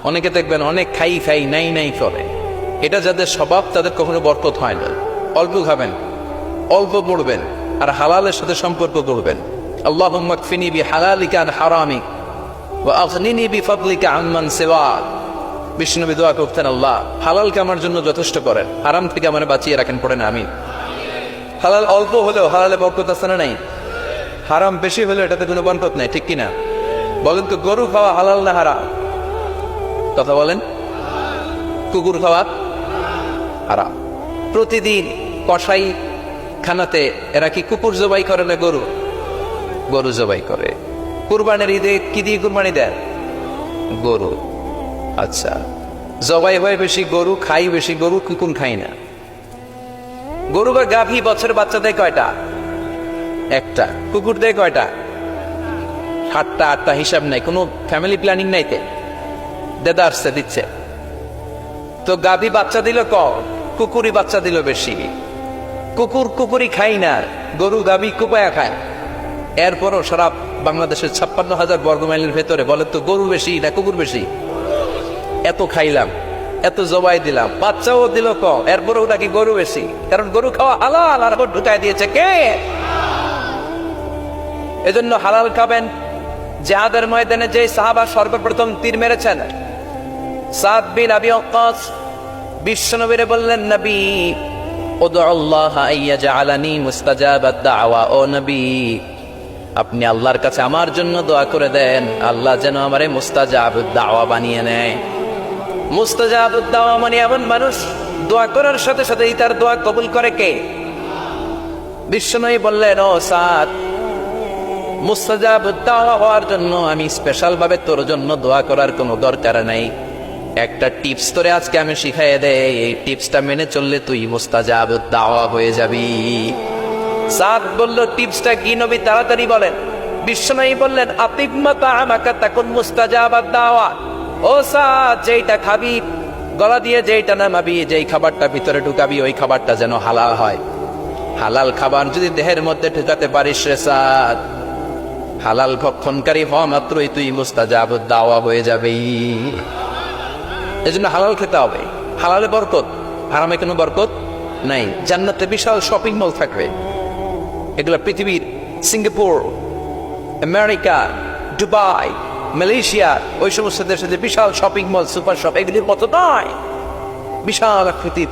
Speaker 1: অনেকে দেখবেন অনেক খাই খাই নাই নাই করে, এটা যাদের স্বভাব তাদের কখনো বরকত হয় না। অল্প খাবেন, অল্প পড়বেন, আর হালালের সাথে সম্পর্ক করবেন। আল্লাহুম্মা কফিনি বিহালালিকা আন হারামিক ওয়া আগনিনি বিফাদলিকা আম্মান সিওয়াক। বিষ্ণুনবী দোয়া করতেন, আল্লাহ হালালকে আমার জন্য যথেষ্ট করেন, হারাম থেকে আমার বাঁচিয়ে রাখেন। পড়েন আমিন। হালাল অল্প হলেও হালালে বরকত আছে না নাই? হারাম বেশি হলেও এটাতে কোনো বরকত নাই, ঠিক কিনা? বলেন তো, গরু খাওয়া হালাল না হারাম? কথা বলেন। কুকুর খাওয়া হারাম। প্রতিদিন কসাই খানাতে এরা কি কুকুর জবাই করে না গরু? গরু জবাই করে। কুরবানির ঈদে কি দিয়ে কুরবানি দেন? গরু। আচ্ছা, জবাই হয় বেশি গরু, খাই বেশি গরু, কুকুর খাই না। গরু বা গাভী বছরে বাচ্চা দেয় কয়টা? একটা। কুকুর দেয় কয়টা? 7টা 8টা, হিসাব নাই, কোনো ফ্যামিলি প্ল্যানিং নাইতে দেদারসে দিচ্ছে। তো গাভী বাচ্চা দিল কম, কুকুরই বাচ্চা দিল বেশি। কুকুর কুকুরই খাই না, গরু গাভী কুপায়া খায়। এরপরও সারা বাংলাদেশের 56,000 বর্গমাইলের ভেতরে বলেন তো, গরু বেশি না কুকুর বেশি? এত খাইলাম, এত জবাই দিলাম, বাচ্চাও দিল কম, এরপরেও নাকি গরু বেশি। কারণ গরু খাওয়া হালাল, আর ঢুকাই দিয়েছে কে? এজন্য হালাল খাবেন। জিহাদের ময়দানে যে সাহাবা সর্বপ্রথম তীর মেরেছেন, সাদ বিন আবি ওয়াক্কাস, বিশ্বনবীরে বললেন, নবী উদউ আল্লাহ আইয়াজআলানি মুস্তাজাবাদ দাওয়া। ও নবী, আপনি আল্লাহর কাছে আমার জন্য দোয়া করে দেন, আল্লাহ যেন আমারে মুস্তাজাবুদ দাওয়া বানিয়ে নেয়। মুস্তাজাবুদ দাওয়া মানে এমন মানুষ দোয়া করার সাথে সাথেই তার দোয়া কবুল করে কে? বিশ্বনবী বললেন, ও সাদ, মুস্তাজাবুদ দাওয়া হওয়ার জন্য আমি স্পেশাল ভাবে তোর জন্য দোয়া করার কোনো দরকার নাই। একটা টিপস তোরে আজকে আমি শিখাইয়ে দেই, এই টিপসটা মেনে চললে তুই মুস্তাজাবুদ দাওয়া হয়ে যাবি। সাদ বলল, টিপসটা কি নবী? তাড়াতাড়ি বলেন। বিশ্বনবী বললেন, আতিম্মা তাআমাকা তাকুন মুস্তাজাবাদ দাওয়া। ও সাদ, যেইটা খাবি গলা দিয়ে, যেইটা নামাবি, যেই খাবারটা ভিতরে ঢুকাবি, ওই খাবারটা যেন হালাল হয়। হালাল খাবার যদি দেহের মধ্যে ঢুকাতে পারিস রে সাদ, হালাল ভক্ষণকারী হওয়া মাত্রই তুই মুস্তাজাবুদ দাওয়া হয়ে যাবি। এজন্য হালাল খেতে হবে। হালালে বরকত, হারামে কোনো বরকত নাই। জান্নাতে বিশাল শপিং মল থাকবে। এগুলো পৃথিবীর সিঙ্গাপুর, আমেরিকা, দুবাই, মালয়েশিয়া, ওই সমস্ত দেশে যে বিশাল শপিং মল, সুপার শপ, এগুলির মতো নয়। বিশাল আকৃতির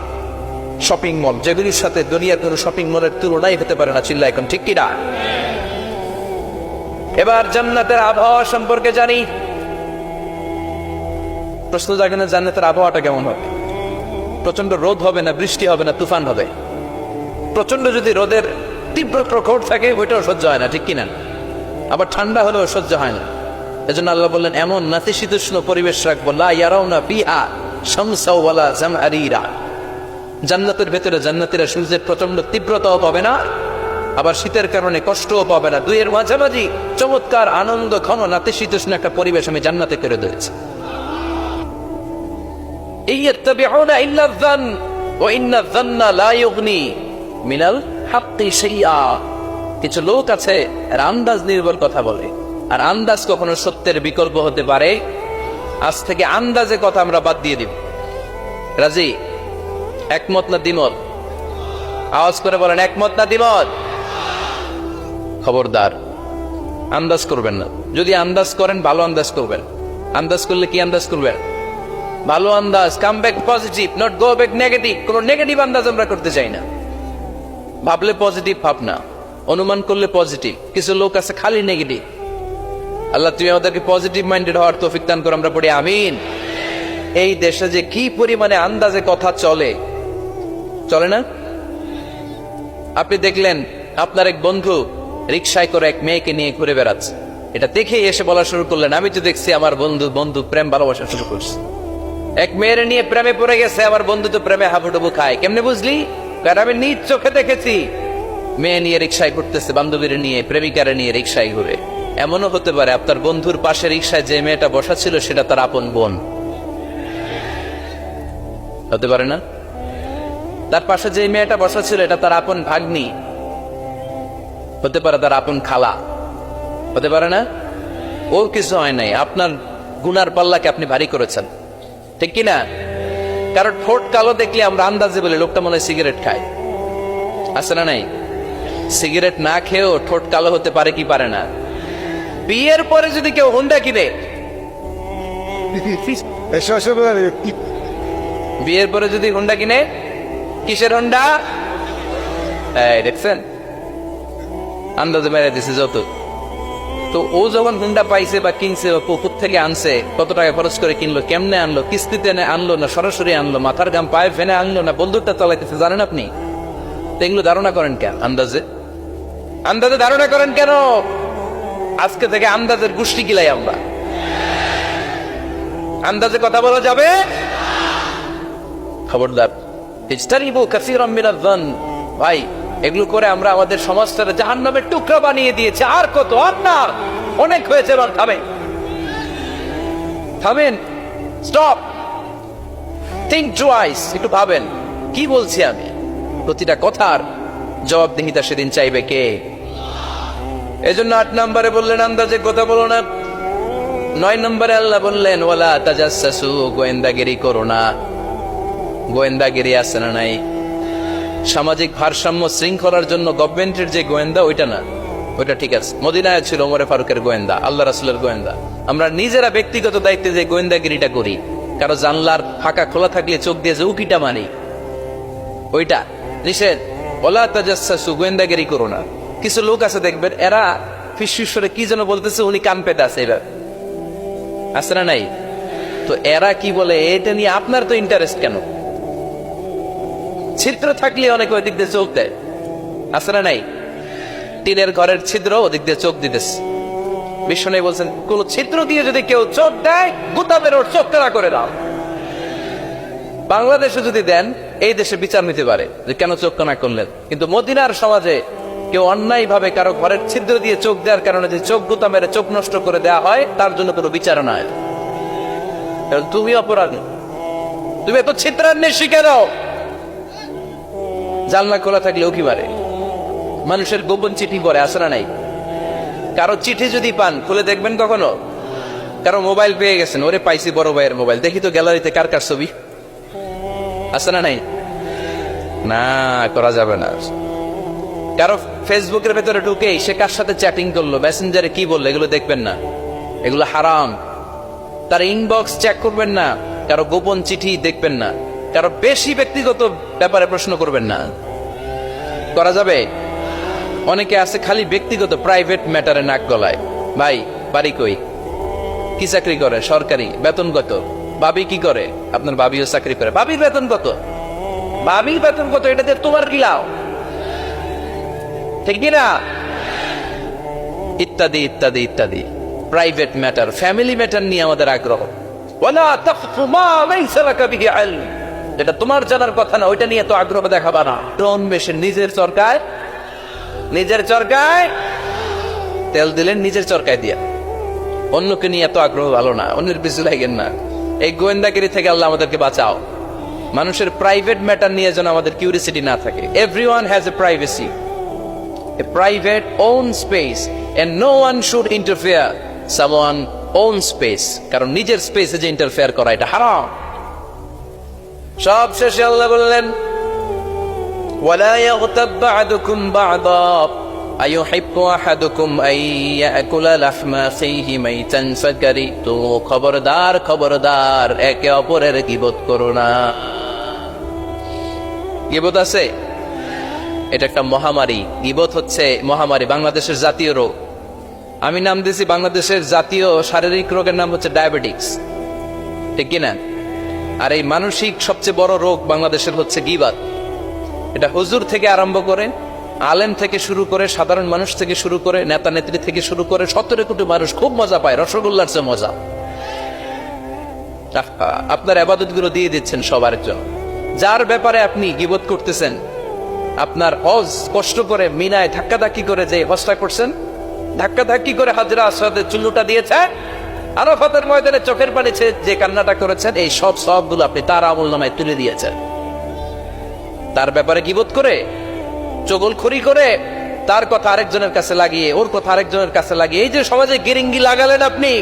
Speaker 1: শপিং মল, যেগুলির সাথে দুনিয়ার কোনো শপিং মলের তুলনাই হতে পারে না। চিল্লা এখন ঠিক কিনা? এবার জান্নাতের আবহাওয়া সম্পর্কে জানি। প্রশ্ন জাগে না, জান্নাতের আবহাওয়াটা কেমন হবে? প্রচন্ড রোদ হবে না, বৃষ্টি হবে না, তুফান হবে? প্রচন্ড যদি রোদের তীব্র প্রখর থাকে, ওইটাও সহ্য হয় না, ঠিক কিনা? আবার ঠান্ডা হলেও সহ্য হয় না। এজন্য আল্লাহ বললেন, এমন নাতিশীতোষ্ণ পরিবেশ রাখবো, লা ইয়ারাউনা ফিহা শামসা ওয়ালা জামহারিরা। জান্নাতের ভেতরে জান্নাতীরা সূর্যের প্রচন্ড তীব্রতাও পাবে না, আবার শীতের কারণে কষ্টও পাবে না। দুইয়ের মাঝামাঝি চমৎকার আনন্দ ঘন নাতিশীতোষ্ণ একটা পরিবেশ আমি জান্নাতে করে দিয়েছি। ইয়াত্তাবিউনা ইল্লা যান ওয়া ইন্না যান্না লা ইউগনি মিনাল হাক্কি শাইআ। কিছু লোক আছে এরা আন্দাজ নির্ভর কথা বলে, আর আন্দাজ কখনো সত্যের বিকল্প হতে পারে। আজ থেকে আন্দাজে কথা আমরা বাদ দিয়ে দিব। রাজি? একমত না দ্বিমত? আওয়াজ করে বলেন, একমত না দ্বিমত? খবরদার আন্দাজ করবেন না। যদি আন্দাজ করেন ভালো আন্দাজ করবেন। আন্দাজ করলে কি আন্দাজ করবেন? ভালো আন্দাজ। Come back positive, not go back negative. কোন নেগেটিভ আন্দাজ আমরা করতে চাই না। ভাবলে পজিটিভ ভাবনা, অনুমান করলে পজিটিভ। কিছু লোক আছে খালি নেগেটিভ। আল্লাহ তুমি আমাদেরকে পজিটিভ মাইন্ডেড হওয়ার তৌফিক দান করো, আমরা পড়ি আমিন। এই দেশে যে কি পরিমাণে আন্দাজে কথা চলে, চলে না? আপনি দেখলেন আপনার এক বন্ধু রিকশায় করে এক মেয়েকে নিয়ে ঘুরে বেড়াচ্ছে। এটা দেখে এসে বলা শুরু করলেন, আমি তো দেখছি আমার বন্ধু প্রেম ভালোবাসা শুরু করছে, এক মেয়ের নিয়ে প্রেমে পড়ে গেছে, আমার বন্ধু তো প্রেমে হাবুডুবু খায়। কেমনে বুঝলি? কারণ আমি নিজ চোখে দেখেছি। মেয়ে নিয়ে রিকশায় ঘুরতেছে, বান্ধবীর নিয়ে, প্রেমিকারে নিয়ে রিকশায় ঘুরে। এমনও হতে পারে আপনার বন্ধুর পাশে রিকশায় যে মেয়েটা বসা ছিল সেটা তার আপন বোন। হতে পারে না? তার পাশে যে মেয়েটা বসা ছিল এটা তার আপন ভাগ্নি, হতে পারে তার আপন খালা, হতে পারে না? ও কিছু হয় নাই, আপনার গুনার পাল্লাকে আপনি ভারী করেছেন, ঠিক কিনা? কারণ ঠোঁট কালো দেখলে আমরা আন্দাজে বলি লোকটা মনে হয় সিগারেট খায়। আছে না নাই? সিগারেট না খেয়েও ঠোঁট কালো হতে পারে কি পারে না? বিয়ের পরে যদি কেউ হুন্ডা কিনে, বিয়ের পরে যদি হুন্ডা কিনে, কিসের হুন্ডা? দেখছেন আন্দাজে মেরে দিছে যত। তো ও যখন হুন্ডা পাইছে বা কিনছে বা পুকুর থেকে আনছে, কত টাকা খরচ করে কিনলো, কেমনে আনলো, কিস্তিতে আনলো না সরাসরি আনলো, মাথার গাম পায়ে ফেনে আনলো না বন্দুকটা চালাইতেছে, জানেন আপনি? এগুলো ধারণা করেন কেন? আন্দাজে ধারণা করেন কেন? আজকে থেকে আন্দাজের গোষ্ঠী গিলাই আমরা। আন্দাজে কথা বলা যাবে? খবরদার। ইজতানিবু কাসীরাম মিনাজ যান। ভাই এগুলো করে আমরা আমাদের সমাজটাকে জাহান্নামের টুকরা বানিয়ে দিয়েছি। আর কত? আর না, অনেক হয়েছে। এবার থামেন, স্টপ, থিংক টুয়াইস। একটু ভাবেন কি বলছি আমি। প্রতিটা কথার জবাবদিহিতা সেদিন চাইবে কে? এজন্য 8 নম্বরে বললেন আন্দাজে কথা বলো না। 9 নম্বরে আল্লাহ বললেন ওয়ালা তাজাসসু, গোয়েন্দাগিরি করো না। গোয়েন্দাগিরি আছে না নাই? সামাজিক ভারসাম্য শৃঙ্খলার জন্য গভর্নমেন্টের যে গোয়েন্দা ওইটা না, ওইটা ঠিক আছে। মদিনায় ছিল ওমরে ফারুকের গোয়েন্দা, আল্লাহ রাসূলের গোয়েন্দা। আমরা নিজেরা ব্যক্তিগত দায়িত্বে যে গোয়েন্দাগিরিটা করি, কারো জানলার ফাঁকা খোলা থাকলে চোখ দিয়ে যে উকিটা মারি, ওইটা নিষেধ। ওয়ালা তাজাসসু, গোয়েন্দাগিরি করো না। কিছু লোক আছে দেখবেন এরা ফিসফিসরে কি যেন বলতেছে, উনি কান পেতে আছে, এবার আছে না নাই? তো এরা কি বলে এটা নিয়ে আপনার তো ইন্টারেস্ট কেন? ছিদ্র থাকলে অনেকে ওই দিক দিয়ে চোখ দেয়, আছে না নাই? টিনের ঘরের ছিদ্র ওদিক দিয়ে চোখ দিতেছে। বিষ্ণু বলছেন কোন ছিদ্র দিয়ে যদি কেউ চোখ দেয়, গুতাবের ওর চোখ কালা করে দাও। বাংলাদেশে যদি দেন এই দেশে বিচার নিতে পারে যে কেন চোখ কানা করলেন, কিন্তু মদিনার সমাজে কেউ অন্যায় ভাবে কারো ঘরের ছিদ্র দিয়ে চোখ দেওয়ার কারণে যে চোখ গুতা মেরে চোখ নষ্ট করে দেওয়া হয়, তার জন্য কোনো বিচার নয়। তুমি অপরাধ, তুমি এত ছিদ্রান্বেষী কেন? জানলা খোলা থাকলেও কি পারে? মানুষের গোপন চিঠি পড়ে, আসে না নাই? কারো চিঠি যদি পান খুলে দেখবেন কখনো? কারো মোবাইল পেয়ে গেছেন, ওরে পাইছি বড় ভাইয়ের মোবাইল, দেখি তো গ্যালারিতে কার কার ছবি, আসে না নাই? না, করা যাবে না। কারো ফেসবুকের ভেতরে ঢুকে সে কার সাথে চ্যাটিং করলো, মেসেঞ্জারে কি বললো, এগুলো দেখবেন না, এগুলো হারাম। তার ইনবক্স চেক করবেন না, কারো গোপন চিঠি দেখবেন না, কারো বেশি ব্যক্তিগত ব্যাপারে প্রশ্ন করবেন না। করা যাবে? অনেকে আছে খালি ব্যক্তিগত প্রাইভেট ম্যাটারে নাক গলায়। ভাই বাড়ি কই, কি চাকরি করে, সরকারি, বেতন কত? ভাবি কি করে? আপনার ভাবিও চাকরি করে, ভাবির বেতন কত? ভাবির বেতন কত? এটাতে তোমার কি লাভ? ঠিক কিনা? ইত্যাদি ইত্যাদি ইত্যাদি প্রাইভেট ম্যাটার, ফ্যামিলি ম্যাটার নিয়ে আমাদের আগ্রহ। ওয়ালা তাকফু মা লাইসা লাকা বিহি ইলম, যেটা তোমার জানার কথা না ওইটা নিয়ে তো আগ্রহ দেখাবা না। ডন বেশে নিজের সরকার নিজের চরকায় তেল দিলেন, নিজের চরকায় দিয়া। অন্যকে নিয়ে এত আগ্রহ ভালো না, অন্যের পিছু লাগেন না। এই গোয়েন্দাগিরি থেকে আল্লাহ আমাদেরকে বাঁচাও। মানুষের প্রাইভেট ম্যাটার নিয়ে যেন আমাদের কিউরিসিটি না থাকে। Everyone has a privacy, a private own space, and no one should interfere someone own space, কারণ নিজের স্পেসে যে ইন্টারফেয়ার করা এটা হারাম। সব শেষে আল্লাহ বললেন ওয়ালা ইয়াগতাব বা'দুকুম বা'দা আইয়ুহিব্বু আহাদুকুম আন ইয়াকুলা লাহমা আখিহি মাইতান ফাকারিতু। খবরদার খবরদার, একে অপরের গীবত করো না। গীবত আছে, এটা একটা মহামারী। গীবত হচ্ছে মহামারী, বাংলাদেশের জাতীয় রোগ। আমি নাম দিয়েছি বাংলাদেশের জাতীয় শারীরিক রোগের নাম হচ্ছে ডায়াবেটিক্স, ঠিক কিনা? আর এই মানসিক সবচেয়ে বড় রোগ বাংলাদেশের হচ্ছে গীবত। এটা হুজুর থেকে আরম্ভ করে, আলেম থেকে শুরু করে, সাধারণ মানুষ থেকে শুরু করে, নেতা নেত্রী থেকে শুরু করে 17 কোটি মানুষ খুব মজা পায়, রসগোল্লার চেয়ে মজা। আপনার ইবাদত গুলো দিয়ে দিচ্ছেন সবার জন্য। যার ব্যাপারে আপনি গীবত করতেছেন, আপনার হজ কষ্ট করে মিনায় ধাক্কাধাক্কি করে যে হজটা করছেন, ধাক্কাধাক্কি করে হাজরা আসওয়াদের চুল্লুটা দিয়েছে, আরাফাতের ময়দানে চোখের পানি যে কান্নাটা করেছেন, এই সব সবগুলো আপনি তার আমলনামায় তুলে দিয়েছেন। তার ব্যাপারে গীবত করে, চগলখড়ি করে, তার কথা আরেকজনের কাছে লাগিয়ে, ওর কথা আরেকজনের কাছে লাগিয়ে, এই যে সমাজে গিরিঙ্গি লাগালেন আপনি,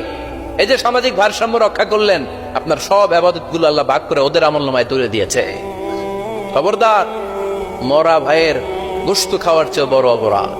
Speaker 1: এই যে সামাজিক ভারসাম্য রক্ষা করলেন, আপনার সব ইবাদত গুলো আল্লাহ ভাগ করে ওদের আমলনামায় তুলে দিয়েছে। খবরদার, মরা ভাইয়ের গোশত খাওয়ার চেয়ে বড় অপরাধ।